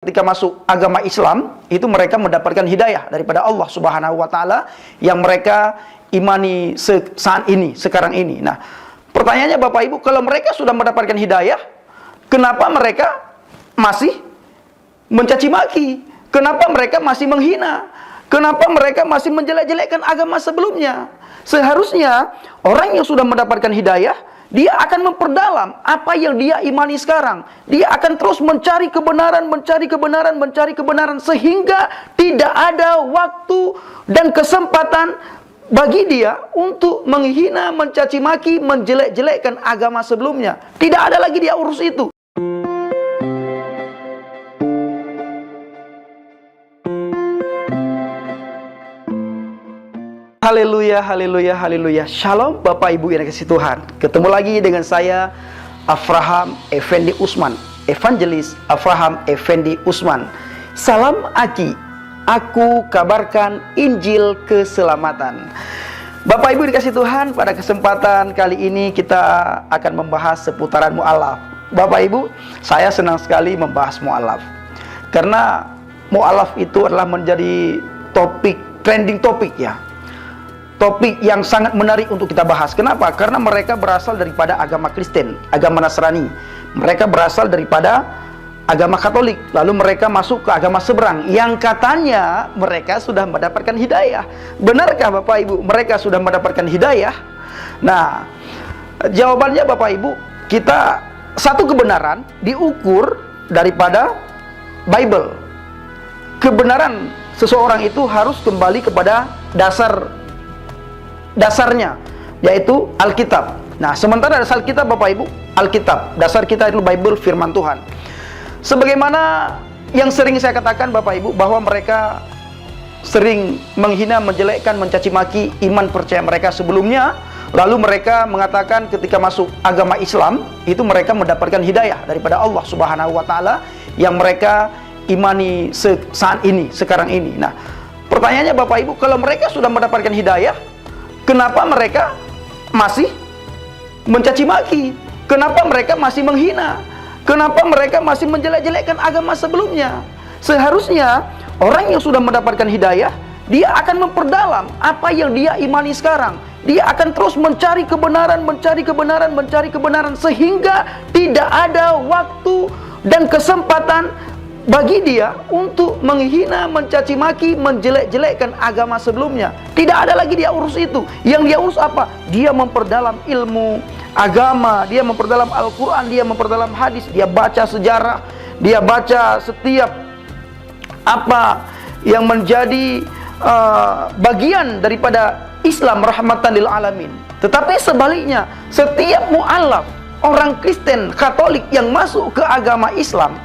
Ketika masuk agama Islam, itu mereka mendapatkan hidayah daripada Allah Subhanahu wa Ta'ala yang mereka imani saat ini, sekarang ini. Nah, pertanyaannya Bapak Ibu, kalau mereka sudah mendapatkan hidayah, kenapa mereka masih mencaci maki? Kenapa mereka masih menghina? Kenapa mereka masih menjelek-jelekkan agama sebelumnya? Seharusnya orang yang sudah mendapatkan hidayah, dia akan memperdalam apa yang dia imani sekarang. Dia akan terus mencari kebenaran, mencari kebenaran, mencari kebenaran, sehingga tidak ada waktu dan kesempatan bagi dia untuk menghina, mencaci maki, menjelek-jelekkan agama sebelumnya. Tidak ada lagi dia urus itu. Haleluya, haleluya, haleluya. Shalom Bapak Ibu yang dikasihi Tuhan. Ketemu lagi dengan saya, Afraham Effendi Usman, Evangelis Afraham Effendi Usman. Salam Aki, aku kabarkan Injil keselamatan. Bapak Ibu dikasihi Tuhan, pada kesempatan kali ini kita akan membahas seputaran mu'alaf. Bapak Ibu, saya senang sekali membahas mu'alaf, karena mu'alaf itu adalah menjadi trending topik ya. Topik yang sangat menarik untuk kita bahas. Kenapa? Karena mereka berasal daripada agama Kristen, agama Nasrani. Mereka berasal daripada agama Katolik. Lalu mereka masuk ke agama seberang yang katanya mereka sudah mendapatkan hidayah. Benarkah Bapak Ibu mereka sudah mendapatkan hidayah? Nah, jawabannya Bapak Ibu, kita satu kebenaran diukur daripada Bible. Kebenaran seseorang itu harus kembali kepada dasarnya, yaitu Alkitab. Nah, sementara dasar kita Bapak Ibu, Alkitab. Dasar kita itu Bible, firman Tuhan. Sebagaimana yang sering saya katakan Bapak Ibu, bahwa mereka sering menghina, menjelekkan, mencaci maki iman percaya mereka sebelumnya. Lalu mereka mengatakan ketika masuk agama Islam, itu mereka mendapatkan hidayah daripada Allah Subhanahu wa Ta'ala yang mereka imani saat ini, sekarang ini. Nah, pertanyaannya Bapak Ibu, kalau mereka sudah mendapatkan hidayah, kenapa mereka masih mencaci maki? Kenapa mereka masih menghina? Kenapa mereka masih menjelek-jelekkan agama sebelumnya? Seharusnya orang yang sudah mendapatkan hidayah, dia akan memperdalam apa yang dia imani sekarang. Dia akan terus mencari kebenaran, mencari kebenaran, mencari kebenaran, sehingga tidak ada waktu dan kesempatan bagi dia untuk menghina, mencaci maki, menjelek-jelekkan agama sebelumnya. Tidak ada lagi dia urus itu. Yang dia urus apa? Dia memperdalam ilmu agama, dia memperdalam Al-Quran, dia memperdalam hadis, dia baca sejarah, dia baca setiap apa yang menjadi bagian daripada Islam rahmatan lil alamin. Tetapi sebaliknya, setiap mu'alaf, orang Kristen, Katolik yang masuk ke agama Islam,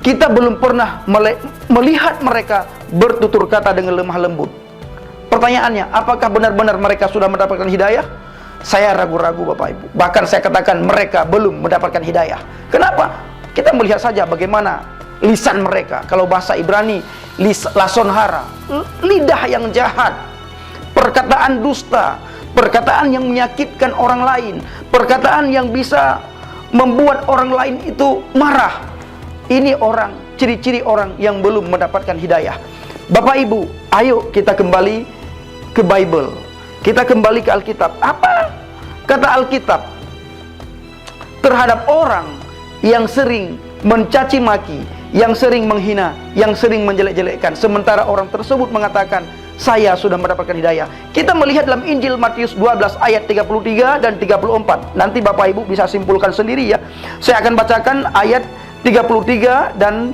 kita belum pernah melihat mereka bertutur kata dengan lemah lembut. Pertanyaannya, apakah benar-benar mereka sudah mendapatkan hidayah? Saya ragu-ragu Bapak Ibu. Bahkan saya katakan mereka belum mendapatkan hidayah. Kenapa? Kita melihat saja bagaimana lisan mereka. Kalau bahasa Ibrani, lason hara, lidah yang jahat, perkataan dusta, perkataan yang menyakitkan orang lain, perkataan yang bisa membuat orang lain itu marah. Ini ciri-ciri orang yang belum mendapatkan hidayah. Bapak Ibu, ayo kita kembali ke Bible. Kita kembali ke Alkitab. Apa kata Alkitab terhadap orang yang sering mencaci maki, yang sering menghina, yang sering menjelek-jelekkan, sementara orang tersebut mengatakan, saya sudah mendapatkan hidayah. Kita melihat dalam Injil Matius 12 ayat 33 dan 34. Nanti Bapak Ibu bisa simpulkan sendiri ya. Saya akan bacakan ayat 33 dan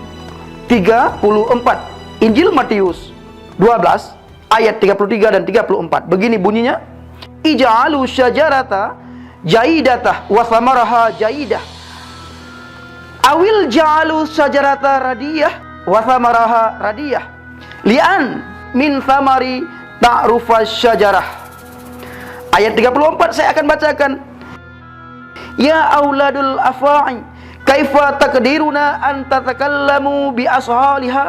34. Injil Matius 12 ayat 33 dan 34. Begini bunyinya. Ija'alu syajarata jaidatah wa thamaraha jaidah. Awil ja'alu syajarata radiyah wa thamaraha radiyah. Li'an min thamari ta'rufas syajarah. Ayat 34 saya akan bacakan. Ya auladul afa'i, kaifa takdiruna an tatakallamu bi ashaliha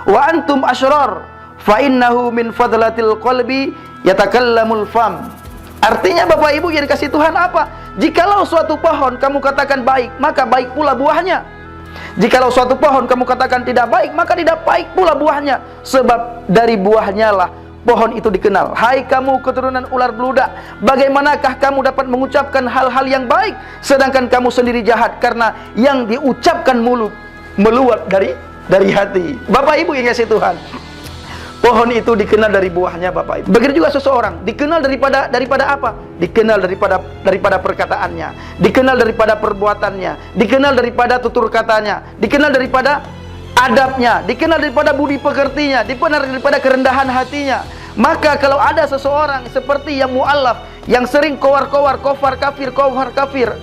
wa antum ashrar, fa innahu min fadlatil qalbi yatakallamul fam. Artinya Bapak Ibu yang dikasihi Tuhan apa? Jikalau suatu pohon kamu katakan baik, maka baik pula buahnya. Jikalau suatu pohon kamu katakan tidak baik, maka tidak baik pula buahnya, sebab dari buahnya lah pohon itu dikenal. Hai kamu keturunan ular beludak, bagaimanakah kamu dapat mengucapkan hal-hal yang baik, sedangkan kamu sendiri jahat? Karena yang diucapkan mulut meluap dari hati. Bapak Ibu yang kasih Tuhan, pohon itu dikenal dari buahnya, Bapak Ibu. Begitu juga seseorang dikenal daripada apa? Dikenal daripada perkataannya, dikenal daripada perbuatannya, dikenal daripada tutur katanya, dikenal daripada adabnya, dikenal daripada budi pekertinya, dikenal daripada kerendahan hatinya. Maka kalau ada seseorang seperti yang mu'alaf, yang sering kowar-kowar, kofar kafir,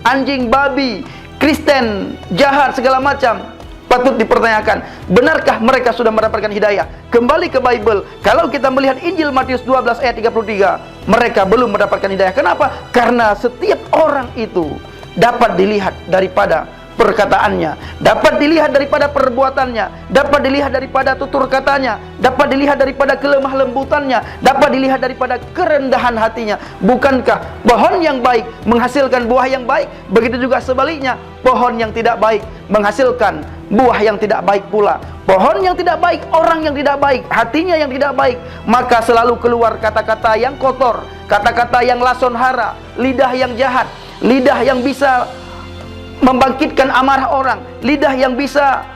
anjing babi, Kristen, jahat, segala macam, patut dipertanyakan, benarkah mereka sudah mendapatkan hidayah? Kembali ke Bible, kalau kita melihat Injil Matius 12 ayat 33, mereka belum mendapatkan hidayah. Kenapa? Karena setiap orang itu dapat dilihat daripada perkataannya, dapat dilihat daripada perbuatannya, dapat dilihat daripada tutur katanya, dapat dilihat daripada kelemah lembutannya, dapat dilihat daripada kerendahan hatinya. Bukankah pohon yang baik menghasilkan buah yang baik? Begitu juga sebaliknya, pohon yang tidak baik menghasilkan buah yang tidak baik pula. Pohon yang tidak baik, orang yang tidak baik, hatinya yang tidak baik, maka selalu keluar kata-kata yang kotor, kata-kata yang lason hara, lidah yang jahat, lidah yang bisa membangkitkan amarah orang, lidah yang bisa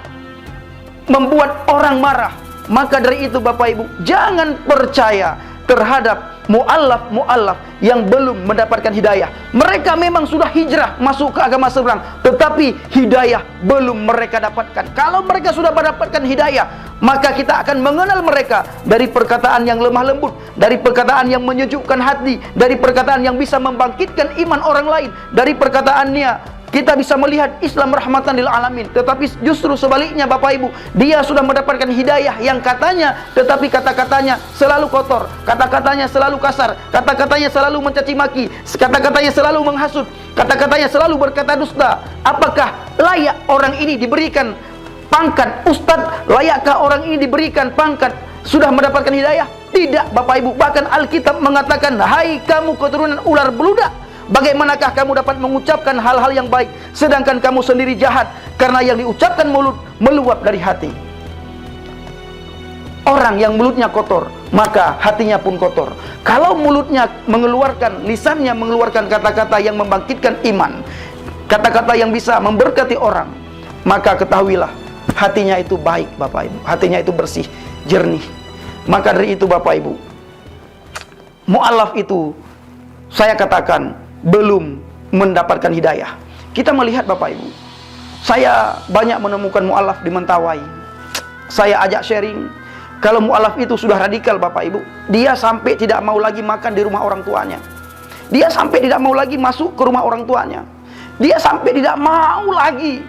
membuat orang marah. Maka dari itu Bapak Ibu, jangan percaya terhadap mu'alaf yang belum mendapatkan hidayah. Mereka memang sudah hijrah masuk ke agama seberang, tetapi hidayah belum mereka dapatkan. Kalau mereka sudah mendapatkan hidayah, maka kita akan mengenal mereka dari perkataan yang lemah lembut, dari perkataan yang menyejukkan hati, dari perkataan yang bisa membangkitkan iman orang lain, dari perkataannya kita bisa melihat Islam rahmatan lil alamin. Tetapi justru sebaliknya Bapak Ibu, dia sudah mendapatkan hidayah yang katanya, tetapi kata-katanya selalu kotor, kata-katanya selalu kasar, kata-katanya selalu mencaci maki, kata-katanya selalu menghasut, kata-katanya selalu berkata dusta. Apakah layak orang ini diberikan pangkat ustadz? Layakkah orang ini diberikan pangkat sudah mendapatkan hidayah? Tidak Bapak Ibu. Bahkan Alkitab mengatakan, hai kamu keturunan ular beludak, bagaimanakah kamu dapat mengucapkan hal-hal yang baik, sedangkan kamu sendiri jahat? Karena yang diucapkan mulut meluap dari hati. Orang yang mulutnya kotor, maka hatinya pun kotor. Kalau mulutnya mengeluarkan, lisannya mengeluarkan kata-kata yang membangkitkan iman, kata-kata yang bisa memberkati orang, maka ketahuilah hatinya itu baik Bapak Ibu, hatinya itu bersih, jernih. Maka dari itu Bapak Ibu, mu'alaf itu saya katakan belum mendapatkan hidayah. Kita melihat Bapak Ibu, saya banyak menemukan mu'alaf di Mentawai. Saya ajak sharing, kalau mu'alaf itu sudah radikal Bapak Ibu, dia sampai tidak mau lagi makan di rumah orang tuanya, dia sampai tidak mau lagi masuk ke rumah orang tuanya, dia sampai tidak mau lagi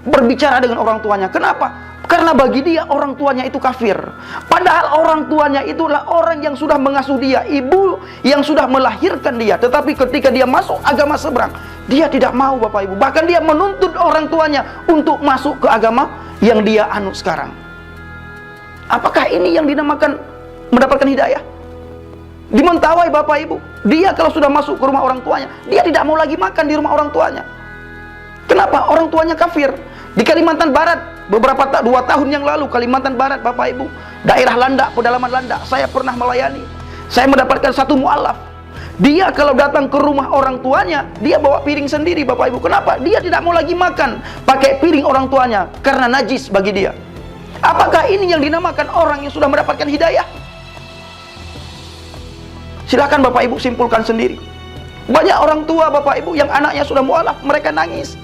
berbicara dengan orang tuanya. Kenapa? Karena bagi dia orang tuanya itu kafir. Padahal orang tuanya itulah orang yang sudah mengasuh dia, ibu yang sudah melahirkan dia. Tetapi ketika dia masuk agama seberang, dia tidak mau Bapak Ibu. Bahkan dia menuntut orang tuanya untuk masuk ke agama yang dia anut sekarang. Apakah ini yang dinamakan mendapatkan hidayah? Di Mentawai Bapak Ibu, dia kalau sudah masuk ke rumah orang tuanya, dia tidak mau lagi makan di rumah orang tuanya. Kenapa? Orang tuanya kafir. Di Kalimantan Barat, beberapa 2 tahun yang lalu, Kalimantan Barat Bapak Ibu, daerah Landak, pedalaman Landak, saya pernah melayani. Saya mendapatkan satu mu'alaf. Dia kalau datang ke rumah orang tuanya, dia bawa piring sendiri Bapak Ibu. Kenapa? Dia tidak mau lagi makan pakai piring orang tuanya, karena najis bagi dia. Apakah ini yang dinamakan orang yang sudah mendapatkan hidayah? Silakan Bapak Ibu simpulkan sendiri. Banyak orang tua Bapak Ibu yang anaknya sudah mu'alaf, mereka nangis.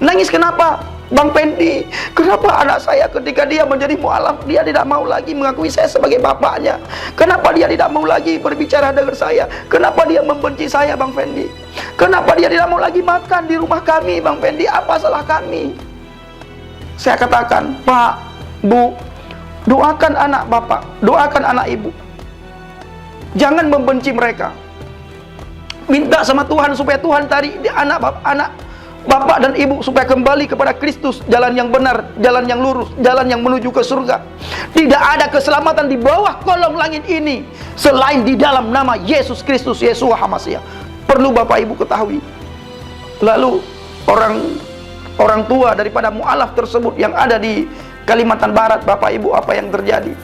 Nangis kenapa? Bang Pendi, kenapa anak saya ketika dia menjadi mu'alaf, dia tidak mau lagi mengakui saya sebagai bapaknya? Kenapa dia tidak mau lagi berbicara dengan saya? Kenapa dia membenci saya Bang Pendi? Kenapa dia tidak mau lagi makan di rumah kami Bang Pendi? Apa salah kami? Saya katakan, Pak, Bu, doakan anak Bapak, doakan anak Ibu. Jangan membenci mereka. Minta sama Tuhan supaya Tuhan tarik anak Bapak dan Ibu supaya kembali kepada Kristus, jalan yang benar, jalan yang lurus, jalan yang menuju ke surga. Tidak ada keselamatan di bawah kolong langit ini selain di dalam nama Yesus Kristus, Yeshua HaMashiach. Perlu Bapak Ibu ketahui. Lalu orang orang tua daripada mu'alaf tersebut yang ada di Kalimantan Barat, Bapak Ibu, apa yang terjadi?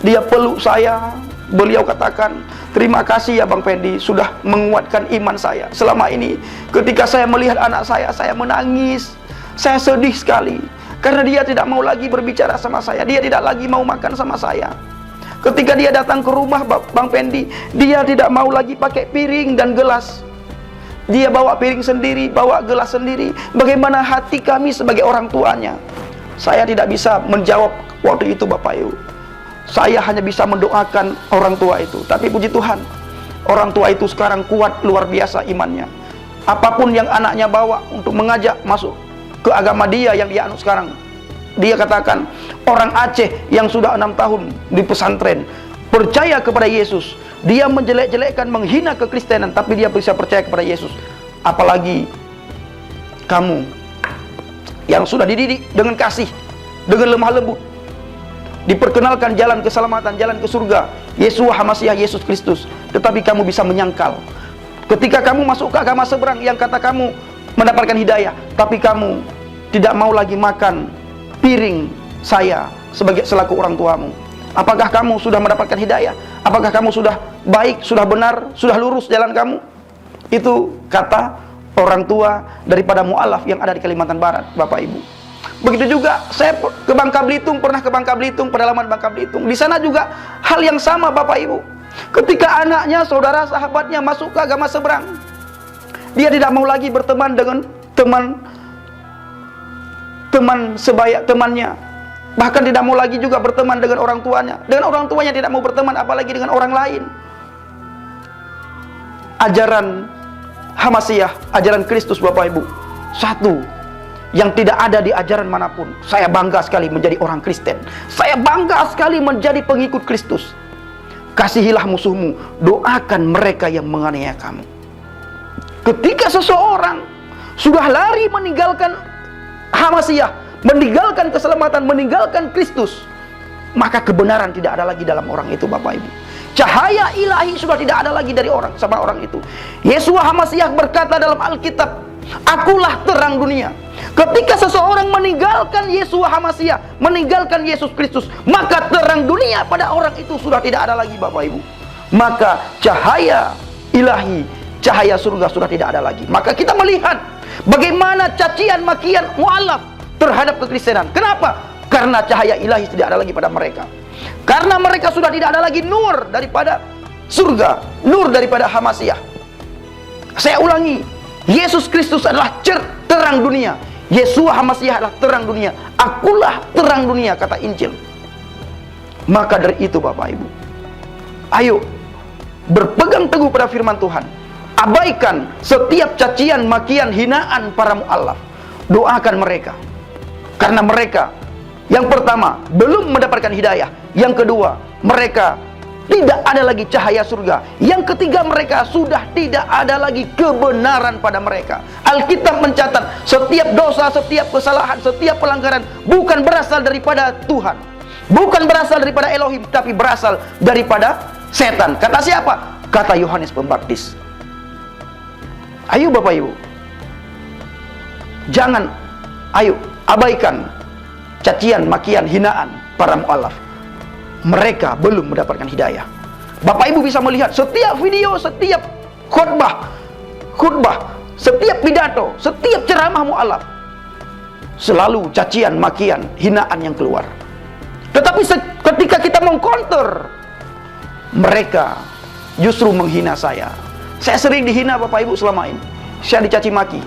Dia peluk saya, beliau katakan, terima kasih ya Bang Pendi, sudah menguatkan iman saya. Selama ini ketika saya melihat anak saya menangis, saya sedih sekali. Karena dia tidak mau lagi berbicara sama saya, dia tidak lagi mau makan sama saya. Ketika dia datang ke rumah Bang Pendi, dia tidak mau lagi pakai piring dan gelas. Dia bawa piring sendiri, bawa gelas sendiri. Bagaimana hati kami sebagai orang tuanya? Saya tidak bisa menjawab waktu itu Bapak Ibu. Saya hanya bisa mendoakan orang tua itu. Tapi puji Tuhan, orang tua itu sekarang kuat luar biasa imannya. Apapun yang anaknya bawa untuk mengajak masuk ke agama dia yang dia anut sekarang, dia katakan, orang Aceh yang sudah 6 tahun di pesantren percaya kepada Yesus, dia menjelek-jelekkan, menghina kekristenan, tapi dia bisa percaya kepada Yesus. Apalagi kamu yang sudah dididik dengan kasih, dengan lemah lembut, diperkenalkan jalan keselamatan, jalan ke surga, Yeshua HaMasyiah, Yesus Kristus, tetapi kamu bisa menyangkal. Ketika kamu masuk ke agama seberang yang kata kamu mendapatkan hidayah, tapi kamu tidak mau lagi makan piring saya selaku orang tuamu. Apakah kamu sudah mendapatkan hidayah? Apakah kamu sudah baik, sudah benar, sudah lurus jalan kamu? Itu kata orang tua daripada mu'alaf yang ada di Kalimantan Barat, Bapak Ibu. Begitu juga saya ke Bangka Belitung, pernah ke Bangka Belitung, pedalaman Bangka Belitung. Di sana juga hal yang sama Bapak Ibu. Ketika anaknya, saudara, sahabatnya masuk ke agama seberang, dia tidak mau lagi berteman dengan teman sebaya temannya. Bahkan tidak mau lagi juga berteman dengan orang tuanya. Dengan orang tuanya tidak mau berteman, apalagi dengan orang lain. Ajaran HaMasyiah, ajaran Kristus Bapak Ibu, satu yang tidak ada di ajaran manapun. Saya bangga sekali menjadi orang Kristen. Saya bangga sekali menjadi pengikut Kristus. Kasihilah musuhmu, doakan mereka yang menganiaya kamu. Ketika seseorang sudah lari meninggalkan HaMasyiah, meninggalkan keselamatan, meninggalkan Kristus, maka kebenaran tidak ada lagi dalam orang itu Bapak Ibu. Cahaya ilahi sudah tidak ada lagi dari orang sama orang itu. Yeshua HaMasyiah berkata dalam Alkitab, akulah terang dunia. Ketika seseorang meninggalkan Yeshua HaMasyiah, meninggalkan Yesus Kristus, maka terang dunia pada orang itu sudah tidak ada lagi Bapak Ibu. Maka cahaya ilahi, cahaya surga sudah tidak ada lagi. Maka kita melihat bagaimana cacian makian mu'alaf terhadap kekristenan. Kenapa? Karena cahaya ilahi tidak ada lagi pada mereka. Karena mereka sudah tidak ada lagi nur daripada surga, nur daripada HaMasyiah. Saya ulangi, Yesus Kristus adalah terang dunia. Yeshua HaMasyiah adalah terang dunia. Akulah terang dunia, kata Injil. Maka dari itu Bapak Ibu, ayo berpegang teguh pada firman Tuhan. Abaikan setiap cacian, makian, hinaan para mu'alaf. Doakan mereka. Karena mereka, yang pertama, belum mendapatkan hidayah. Yang kedua, mereka tidak ada lagi cahaya surga. Yang ketiga, mereka sudah tidak ada lagi kebenaran pada mereka. Alkitab mencatat setiap dosa, setiap kesalahan, setiap pelanggaran bukan berasal daripada Tuhan, bukan berasal daripada Elohim, tapi berasal daripada setan. Kata siapa? Kata Yohanes Pembaptis. Ayo Bapak Ibu, jangan, ayo abaikan cacian, makian, hinaan para mu'alaf. Mereka belum mendapatkan hidayah. Bapak Ibu bisa melihat setiap video, setiap khutbah, setiap pidato, setiap ceramah mu'alaf, selalu cacian, makian, hinaan yang keluar. Tetapi ketika kita mengcounter, mereka justru menghina saya. Saya sering dihina Bapak Ibu selama ini. Saya dicaci maki,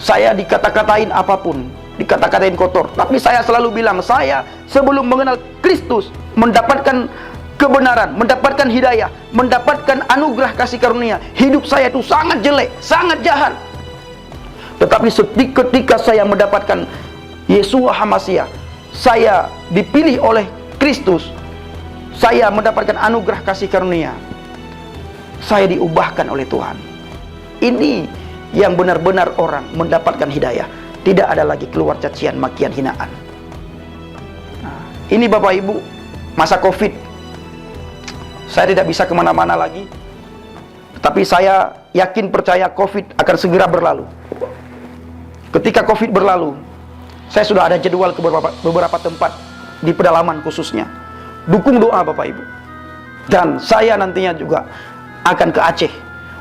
saya dikata-katain apapun, dikata-katain kotor. Tapi saya selalu bilang, saya sebelum mengenal Kristus, mendapatkan kebenaran, mendapatkan hidayah, mendapatkan anugerah kasih karunia, hidup saya itu sangat jelek, sangat jahat. Tetapi ketika saya mendapatkan Yeshua HaMasyiah, saya dipilih oleh Kristus, saya mendapatkan anugerah kasih karunia, saya diubahkan oleh Tuhan. Ini yang benar-benar orang mendapatkan hidayah. Tidak ada lagi keluar cacian, makian, hinaan. Nah, ini Bapak Ibu, masa Covid, saya tidak bisa kemana-mana lagi. Tapi saya yakin, percaya, Covid akan segera berlalu. Ketika COVID berlalu, saya sudah ada jadwal ke beberapa tempat di pedalaman khususnya. Dukung doa Bapak Ibu. Dan saya nantinya juga akan ke Aceh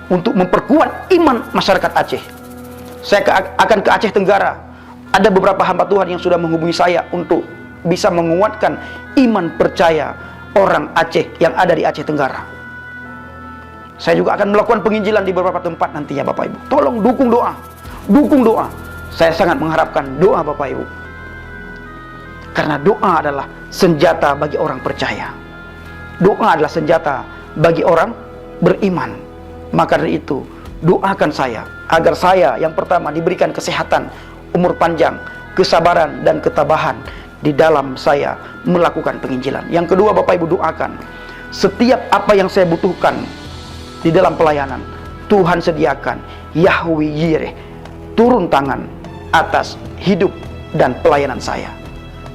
untuk memperkuat iman masyarakat Aceh. Saya akan ke Aceh Tenggara. Ada beberapa hamba Tuhan yang sudah menghubungi saya untuk bisa menguatkan iman percaya orang Aceh yang ada di Aceh Tenggara. Saya juga akan melakukan penginjilan di beberapa tempat nantinya Bapak Ibu. Tolong dukung doa. Dukung doa. Saya sangat mengharapkan doa Bapak Ibu. Karena doa adalah senjata bagi orang percaya. Doa adalah senjata bagi orang beriman. Maka dari itu, doakan saya agar saya yang pertama diberikan kesehatan, umur panjang, kesabaran dan ketabahan di dalam saya melakukan penginjilan. Yang kedua Bapak Ibu, doakan setiap apa yang saya butuhkan di dalam pelayanan, Tuhan sediakan. Yahweh Yireh turun tangan atas hidup dan pelayanan saya.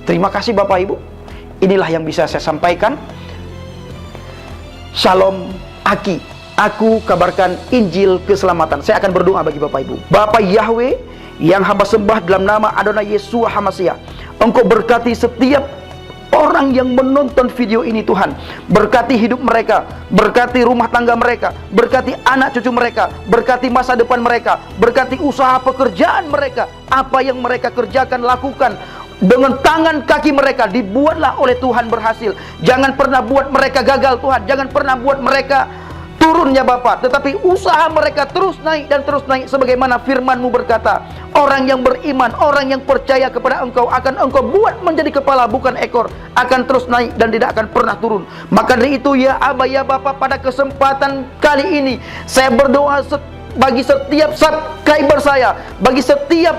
Terima kasih Bapak Ibu. Inilah yang bisa saya sampaikan. Shalom Aki. Aku kabarkan Injil keselamatan. Saya akan berdoa bagi Bapak Ibu. Bapak Yahweh yang hamba sembah dalam nama Adonai Yeshua HaMashiach, Engkau berkati setiap orang yang menonton video ini Tuhan. Berkati hidup mereka, berkati rumah tangga mereka, berkati anak cucu mereka, berkati masa depan mereka, berkati usaha pekerjaan mereka. Apa yang mereka kerjakan, lakukan dengan tangan kaki mereka, dibuatlah oleh Tuhan berhasil. Jangan pernah buat mereka gagal Tuhan. Jangan pernah buat mereka turunnya Bapak, tetapi usaha mereka terus naik dan terus naik. Sebagaimana firman-Mu berkata, orang yang beriman, orang yang percaya kepada Engkau akan Engkau buat menjadi kepala bukan ekor, akan terus naik dan tidak akan pernah turun. Maka dari itu ya Aba ya Bapak, pada kesempatan kali ini saya berdoa bagi setiap subscriber saya, bagi setiap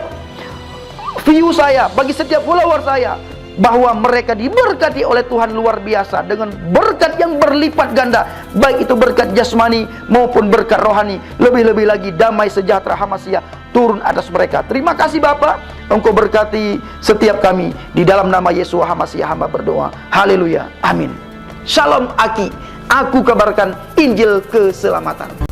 view saya, bagi setiap follower saya, bahwa mereka diberkati oleh Tuhan luar biasa dengan berkat yang berlipat ganda, baik itu berkat jasmani maupun berkat rohani. Lebih-lebih lagi damai sejahtera HaMashiach turun atas mereka. Terima kasih Bapa, Engkau berkati setiap kami. Di dalam nama Yeshua HaMashiach hamba berdoa. Haleluya, amin. Shalom Aki. Aku kabarkan Injil keselamatan.